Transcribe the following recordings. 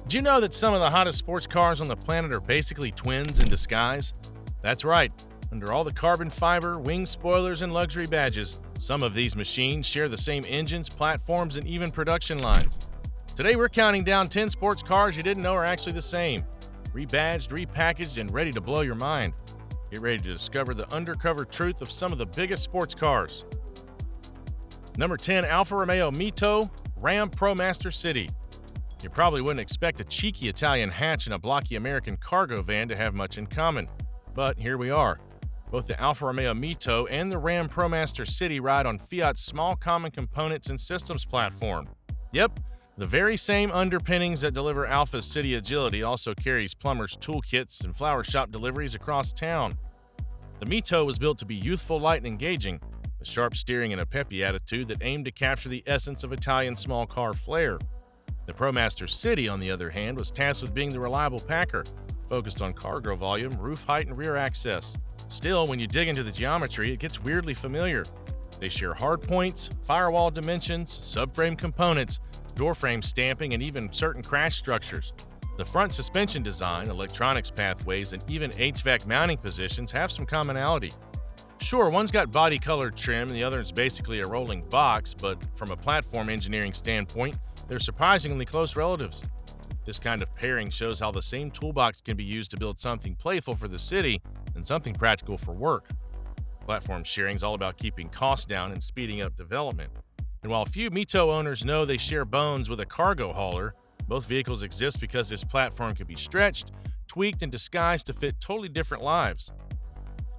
Did you know that some of the hottest sports cars on the planet are basically twins in disguise? That's right. Under all the carbon fiber, wing spoilers, and luxury badges, some of these machines share the same engines, platforms, and even production lines. Today we're counting down 10 sports cars you didn't know are actually the same. Rebadged, repackaged, and ready to blow your mind. Get ready to discover the undercover truth of some of the biggest sports cars. Number 10, Alfa Romeo Mito Ram ProMaster City. You probably wouldn't expect a cheeky Italian hatch and a blocky American cargo van to have much in common. But here we are. Both the Alfa Romeo Mito and the Ram ProMaster City ride on Fiat's small common components and systems platform. Yep, the very same underpinnings that deliver Alfa's city agility also carries plumbers' toolkits and flower shop deliveries across town. The Mito was built to be youthful, light, and engaging, with sharp steering and a peppy attitude that aimed to capture the essence of Italian small car flair. The ProMaster City, on the other hand, was tasked with being the reliable packer, focused on cargo volume, roof height, and rear access. Still, when you dig into the geometry, it gets weirdly familiar. They share hard points, firewall dimensions, subframe components, door frame stamping, and even certain crash structures. The front suspension design, electronics pathways, and even HVAC mounting positions have some commonality. Sure, one's got body-colored trim and the other is basically a rolling box, but from a platform engineering standpoint, they're surprisingly close relatives. This kind of pairing shows how the same toolbox can be used to build something playful for the city and something practical for work. Platform sharing is all about keeping costs down and speeding up development. And while few Mito owners know they share bones with a cargo hauler, both vehicles exist because this platform can be stretched, tweaked, and disguised to fit totally different lives.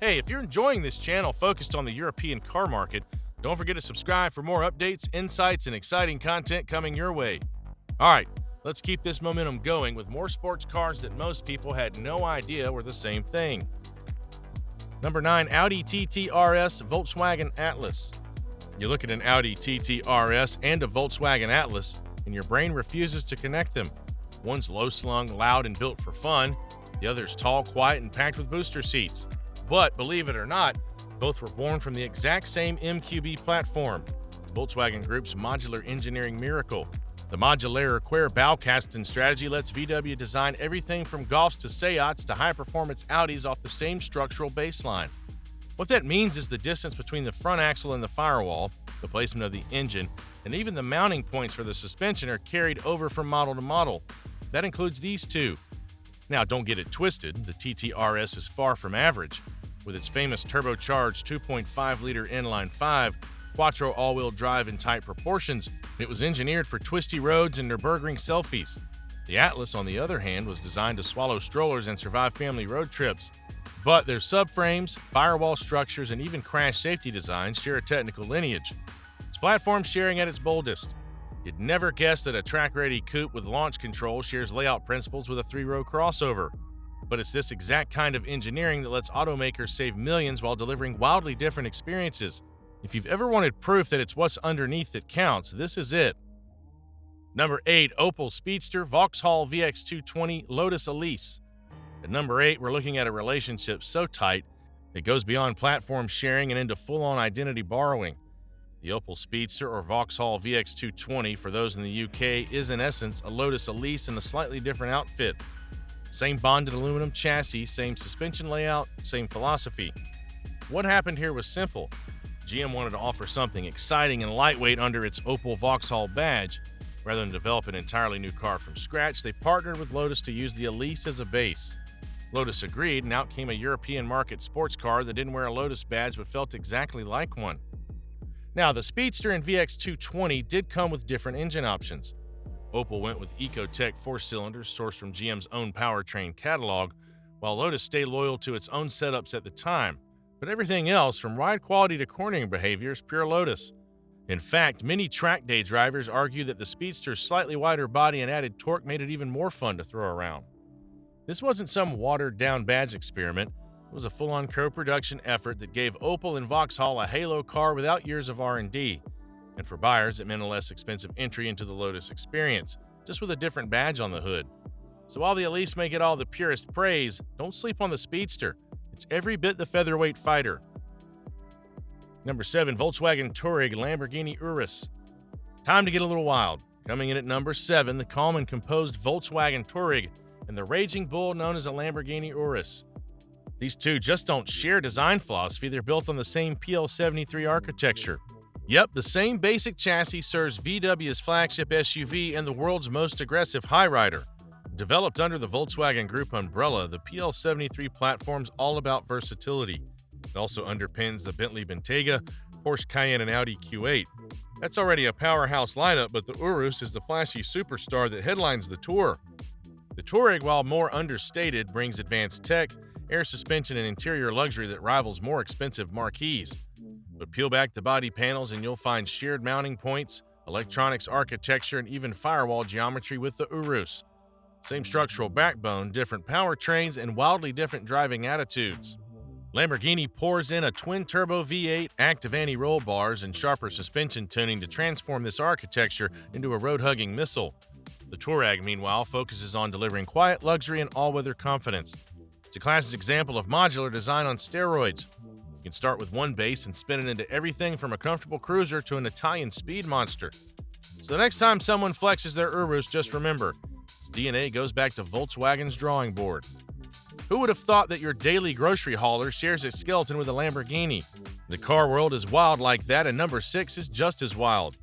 Hey, if you're enjoying this channel focused on the European car market, don't forget to subscribe for more updates, insights, and exciting content coming your way. Alright, let's keep this momentum going with more sports cars that most people had no idea were the same thing. Number 9, Audi TT RS Volkswagen Atlas. You look at an Audi TT RS and a Volkswagen Atlas, and your brain refuses to connect them. One's low-slung, loud, and built for fun. The other's tall, quiet, and packed with booster seats. But, believe it or not, both were born from the exact same MQB platform, Volkswagen Group's modular engineering miracle. The modular square bow casting strategy lets VW design everything from Golfs to Seats to high-performance Audis off the same structural baseline. What that means is the distance between the front axle and the firewall, the placement of the engine, and even the mounting points for the suspension are carried over from model to model. That includes these two. Now, don't get it twisted, the TT-RS is far from average. With its famous turbocharged 2.5-liter inline-5, quattro all-wheel drive in tight proportions, it was engineered for twisty roads and Nürburgring selfies. The Atlas, on the other hand, was designed to swallow strollers and survive family road trips. But their subframes, firewall structures, and even crash safety designs share a technical lineage. It's platform sharing at its boldest. You'd never guess that a track-ready coupe with launch control shares layout principles with a 3-row crossover. But it's this exact kind of engineering that lets automakers save millions while delivering wildly different experiences. If you've ever wanted proof that it's what's underneath that counts, this is it. Number 8, Opel Speedster Vauxhall VX220 Lotus Elise. At number 8, we're looking at a relationship so tight, it goes beyond platform sharing and into full-on identity borrowing. The Opel Speedster, or Vauxhall VX220 for those in the UK, is in essence a Lotus Elise in a slightly different outfit. Same bonded aluminum chassis, same suspension layout, same philosophy. What happened here was simple. GM wanted to offer something exciting and lightweight under its Opel Vauxhall badge. Rather than develop an entirely new car from scratch, they partnered with Lotus to use the Elise as a base. Lotus agreed, and out came a European market sports car that didn't wear a Lotus badge but felt exactly like one. Now, the Speedster and VX220 did come with different engine options. Opel went with Ecotec 4-cylinders sourced from GM's own powertrain catalog, while Lotus stayed loyal to its own setups at the time. But everything else, from ride quality to cornering behavior, is pure Lotus. In fact, many track day drivers argue that the Speedster's slightly wider body and added torque made it even more fun to throw around. This wasn't some watered-down badge experiment. It was a full-on co-production effort that gave Opel and Vauxhall a halo car without years of R&D. And for buyers, it meant a less expensive entry into the Lotus experience, just with a different badge on the hood. So while the Elise may get all the purest praise, don't sleep on the Speedster. It's every bit the featherweight fighter. Number 7, Volkswagen Turig Lamborghini Urus. Time to get a little wild. Coming in at number 7, the calm and composed Volkswagen Turig and the raging bull known as a Lamborghini Urus. These two just don't share design philosophy, they're built on the same PL73 architecture. Yep, the same basic chassis serves VW's flagship SUV and the world's most aggressive highrider. Developed under the Volkswagen Group umbrella, the PL73 platform's all about versatility. It also underpins the Bentley Bentayga, Porsche Cayenne, and Audi Q8. That's already a powerhouse lineup, but the Urus is the flashy superstar that headlines the tour. The Turig, while more understated, brings advanced tech, air suspension, and interior luxury that rivals more expensive marquees. But peel back the body panels and you'll find shared mounting points, electronics architecture, and even firewall geometry with the Urus. Same structural backbone, different powertrains, and wildly different driving attitudes. Lamborghini pours in a twin-turbo V8, active anti-roll bars, and sharper suspension tuning to transform this architecture into a road-hugging missile. The Touareg, meanwhile, focuses on delivering quiet luxury and all-weather confidence. It's a classic example of modular design on steroids. You can start with one base and spin it into everything from a comfortable cruiser to an Italian speed monster. So the next time someone flexes their Urus, just remember, its DNA goes back to Volkswagen's drawing board. Who would have thought that your daily grocery hauler shares its skeleton with a Lamborghini? The car world is wild like that, and number 6 is just as wild.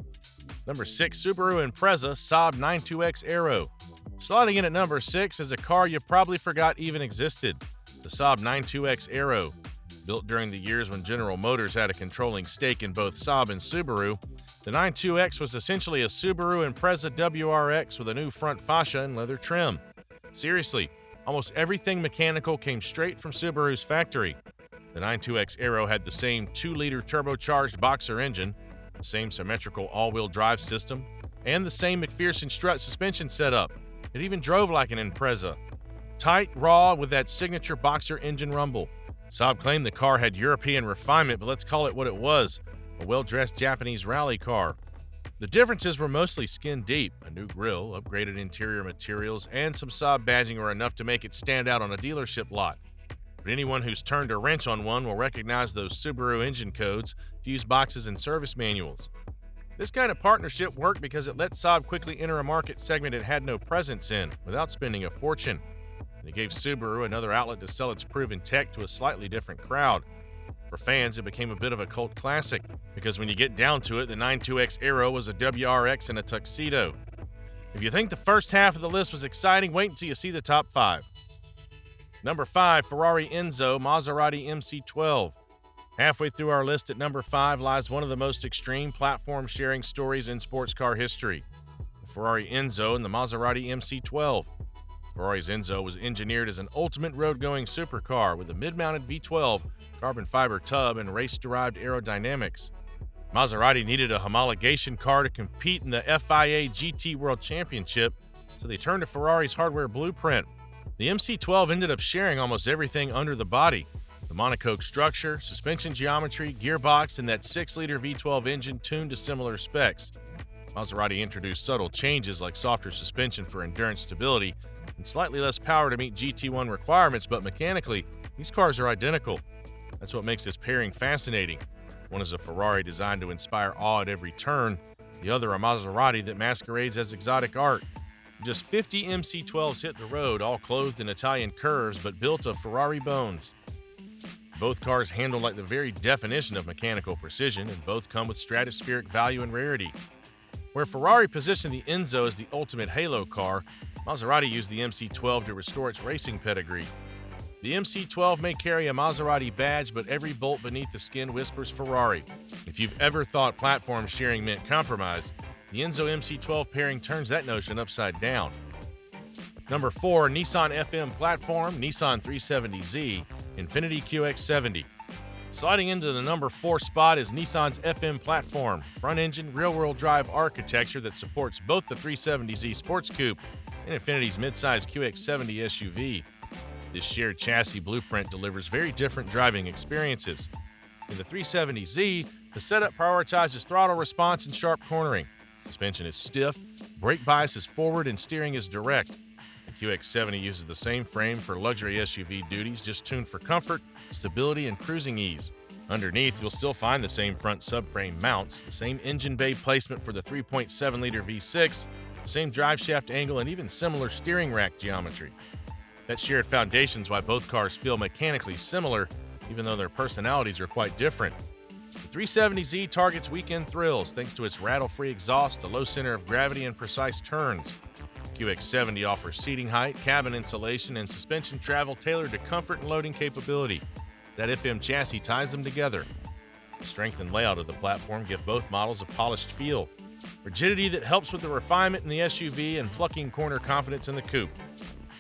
Number 6, Subaru Empreza Saab 92X Aero. Sliding in at number 6 is a car you probably forgot even existed, the Saab 92X Aero. Built during the years when General Motors had a controlling stake in both Saab and Subaru, the 92X was essentially a Subaru Empreza WRX with a new front fascia and leather trim. Seriously, almost everything mechanical came straight from Subaru's factory. The 92X Aero had the same 2-liter turbocharged boxer engine, the same symmetrical all-wheel drive system, and the same McPherson strut suspension setup. It even drove like an Empreza. Tight, raw, with that signature boxer engine rumble. Saab claimed the car had European refinement, but let's call it what it was, a well-dressed Japanese rally car. The differences were mostly skin deep. A new grille, upgraded interior materials, and some Saab badging were enough to make it stand out on a dealership lot. But anyone who's turned a wrench on one will recognize those Subaru engine codes, fuse boxes, and service manuals. This kind of partnership worked because it let Saab quickly enter a market segment it had no presence in, without spending a fortune. And it gave Subaru another outlet to sell its proven tech to a slightly different crowd. For fans, it became a bit of a cult classic, because when you get down to it, the 92X Aero was a WRX in a tuxedo. If you think the first half of the list was exciting, wait until you see the top 5. Number 5, Ferrari Enzo Maserati MC12. Halfway through our list at number 5 lies one of the most extreme platform sharing stories in sports car history, the Ferrari Enzo and the Maserati MC12. Ferrari's Enzo was engineered as an ultimate road-going supercar with a mid-mounted V12, carbon fiber tub, and race-derived aerodynamics. Maserati needed a homologation car to compete in the FIA GT World Championship, so they turned to Ferrari's hardware blueprint. The MC12 ended up sharing almost everything under the body: the monocoque structure, suspension geometry, gearbox, and that 6-liter V12 engine tuned to similar specs. Maserati introduced subtle changes like softer suspension for endurance stability and slightly less power to meet GT1 requirements, but mechanically, these cars are identical. That's what makes this pairing fascinating. One is a Ferrari designed to inspire awe at every turn, the other a Maserati that masquerades as exotic art. Just 50 MC12s hit the road, all clothed in Italian curves but built of Ferrari bones. Both cars handle like the very definition of mechanical precision, and both come with stratospheric value and rarity. Where Ferrari positioned the Enzo as the ultimate halo car, Maserati used the MC12 to restore its racing pedigree. The MC12 may carry a Maserati badge, but every bolt beneath the skin whispers Ferrari. If you've ever thought platform sharing meant compromise, the Enzo MC12 pairing turns that notion upside down. Number 4, Nissan FM Platform, Nissan 370Z, Infiniti QX70. Sliding into the number 4 spot is Nissan's FM Platform, front-engine, rear-wheel drive architecture that supports both the 370Z Sports Coupe and Infiniti's midsize QX70 SUV. This shared chassis blueprint delivers very different driving experiences. In the 370Z, the setup prioritizes throttle response and sharp cornering. Suspension is stiff, brake bias is forward, and steering is direct. The QX70 uses the same frame for luxury SUV duties, just tuned for comfort, stability, and cruising ease. Underneath, you'll still find the same front subframe mounts, the same engine bay placement for the 3.7-liter V6, the same driveshaft angle, and even similar steering rack geometry. That shared foundation is why both cars feel mechanically similar, even though their personalities are quite different. The 370Z targets weekend thrills thanks to its rattle-free exhaust, a low center of gravity, and precise turns. QX70 offers seating height, cabin insulation, and suspension travel tailored to comfort and loading capability. That FM chassis ties them together. The strength and layout of the platform give both models a polished feel. Rigidity that helps with the refinement in the SUV and plucking corner confidence in the coupe.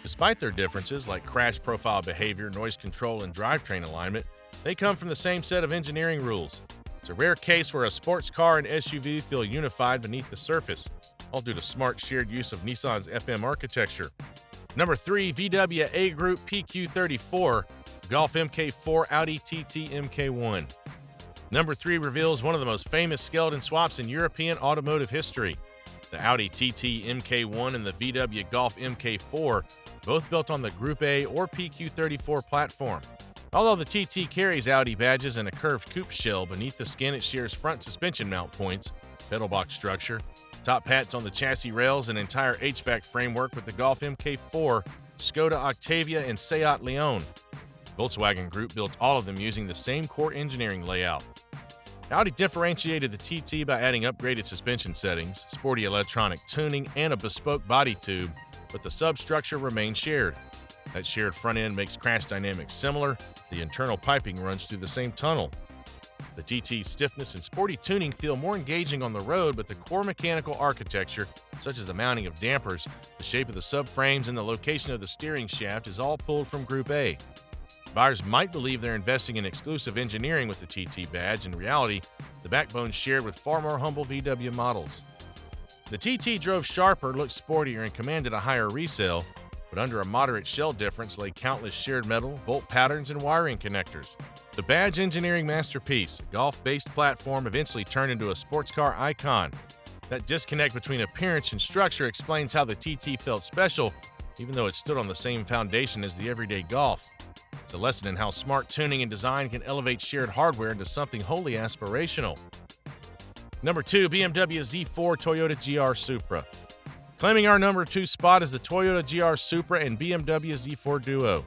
Despite their differences like crash profile behavior, noise control, and drivetrain alignment, they come from the same set of engineering rules. It's a rare case where a sports car and SUV feel unified beneath the surface, all due to smart shared use of Nissan's FM architecture. Number 3, VW Group PQ34, Golf MK4, Audi TT MK1. Number 3 reveals one of the most famous skeleton swaps in European automotive history. The Audi TT MK1 and the VW Golf MK4, both built on the Group A or PQ34 platform. Although the TT carries Audi badges and a curved coupe shell, beneath the skin it shares front suspension mount points, pedal box structure, top hats on the chassis rails, and entire HVAC framework with the Golf MK4, Skoda Octavia, and Seat Leon. Volkswagen Group built all of them using the same core engineering layout. Audi differentiated the TT by adding upgraded suspension settings, sporty electronic tuning, and a bespoke body tube, but the substructure remained shared. That shared front end makes crash dynamics similar. The internal piping runs through the same tunnel. The TT's stiffness and sporty tuning feel more engaging on the road, but the core mechanical architecture, such as the mounting of dampers, the shape of the subframes, and the location of the steering shaft, is all pulled from Group A. Buyers might believe they're investing in exclusive engineering with the TT badge. In reality, the backbone is shared with far more humble VW models. The TT drove sharper, looked sportier, and commanded a higher resale, but under a moderate shell difference lay countless shared metal, bolt patterns, and wiring connectors. The badge engineering masterpiece, a golf-based platform, eventually turned into a sports car icon. That disconnect between appearance and structure explains how the TT felt special, even though it stood on the same foundation as the everyday Golf. It's a lesson in how smart tuning and design can elevate shared hardware into something wholly aspirational. Number 2, BMW Z4 Toyota GR Supra. Claiming our number 2 spot is the Toyota GR Supra and BMW Z4 Duo.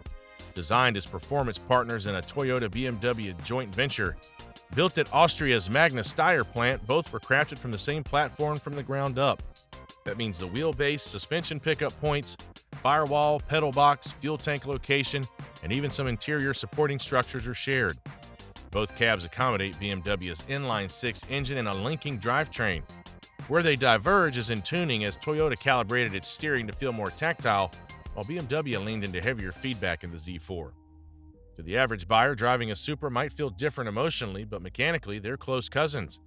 Designed as performance partners in a Toyota-BMW joint venture, built at Austria's Magna Steyr plant, both were crafted from the same platform from the ground up. That means the wheelbase, suspension pickup points, firewall, pedal box, fuel tank location, and even some interior supporting structures are shared. Both cabs accommodate BMW's inline-6 engine and a linking drivetrain. Where they diverge is in tuning, as Toyota calibrated its steering to feel more tactile, while BMW leaned into heavier feedback in the Z4. To the average buyer, driving a Supra might feel different emotionally, but mechanically they're close cousins.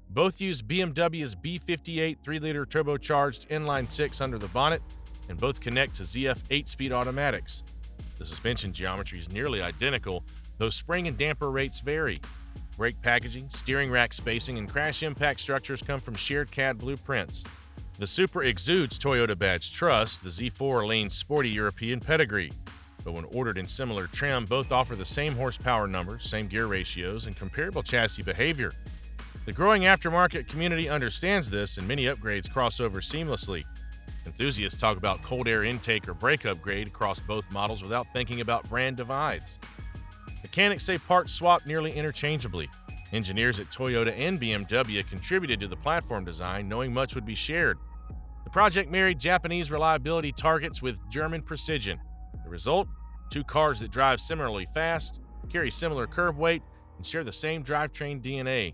Both use BMW's B58 3-liter turbocharged inline-6 under the bonnet, and both connect to ZF 8-speed automatics. The suspension geometry is nearly identical, though spring and damper rates vary. Brake packaging, steering rack spacing, and crash impact structures come from shared CAD blueprints. The Supra exudes Toyota badge trust, the Z4 leans sporty European pedigree. But when ordered in similar trim, both offer the same horsepower numbers, same gear ratios, and comparable chassis behavior. The growing aftermarket community understands this, and many upgrades cross over seamlessly. Enthusiasts talk about cold air intake or brake upgrade across both models without thinking about brand divides. Mechanics say parts swap nearly interchangeably. Engineers at Toyota and BMW contributed to the platform design, knowing much would be shared. The project married Japanese reliability targets with German precision. The result? 2 cars that drive similarly fast, carry similar curb weight, and share the same drivetrain DNA.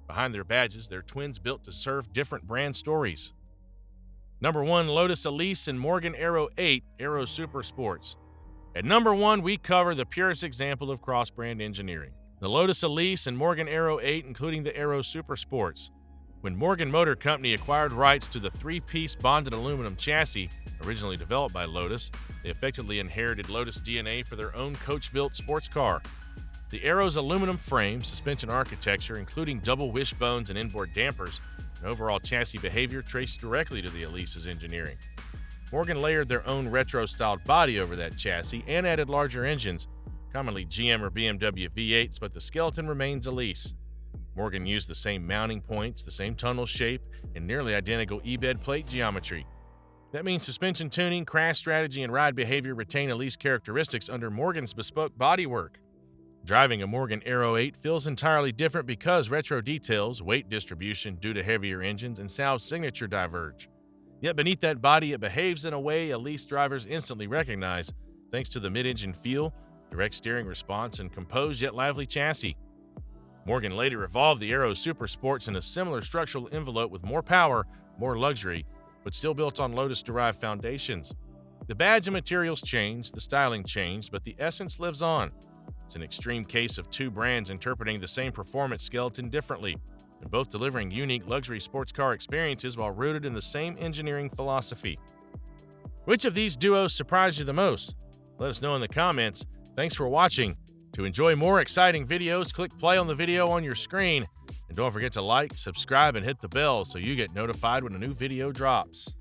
Behind their badges, they're twins built to serve different brand stories. Number 1, Lotus Elise and Morgan Aero 8 Aero Super Sports. At number 1, we cover the purest example of cross-brand engineering. The Lotus Elise and Morgan Aero 8, including the Aero Super Sports. When Morgan Motor Company acquired rights to the 3-piece bonded aluminum chassis, originally developed by Lotus, they effectively inherited Lotus DNA for their own coach-built sports car. The Aero's aluminum frame, suspension architecture, including double wishbones and inboard dampers, and overall chassis behavior traced directly to the Elise's engineering. Morgan layered their own retro-styled body over that chassis and added larger engines, commonly GM or BMW V8s, but the skeleton remains Elise. Morgan used the same mounting points, the same tunnel shape, and nearly identical E-bed plate geometry. That means suspension tuning, crash strategy, and ride behavior retain Elise characteristics under Morgan's bespoke bodywork. Driving a Morgan Aero 8 feels entirely different because retro details, weight distribution due to heavier engines, and Saab's signature diverge. Yet beneath that body, it behaves in a way Elise drivers instantly recognize, thanks to the mid-engine feel, direct steering response, and composed yet lively chassis. Morgan later evolved the Aero Super Sports in a similar structural envelope with more power, more luxury, but still built on Lotus-derived foundations. The badge and materials changed, the styling changed, but the essence lives on. It's an extreme case of two brands interpreting the same performance skeleton differently, and both delivering unique luxury sports car experiences while rooted in the same engineering philosophy. Which of these duos surprised you the most? Let us know in the comments. Thanks for watching. To enjoy more exciting videos, click play on the video on your screen. And don't forget to like, subscribe, and hit the bell so you get notified when a new video drops.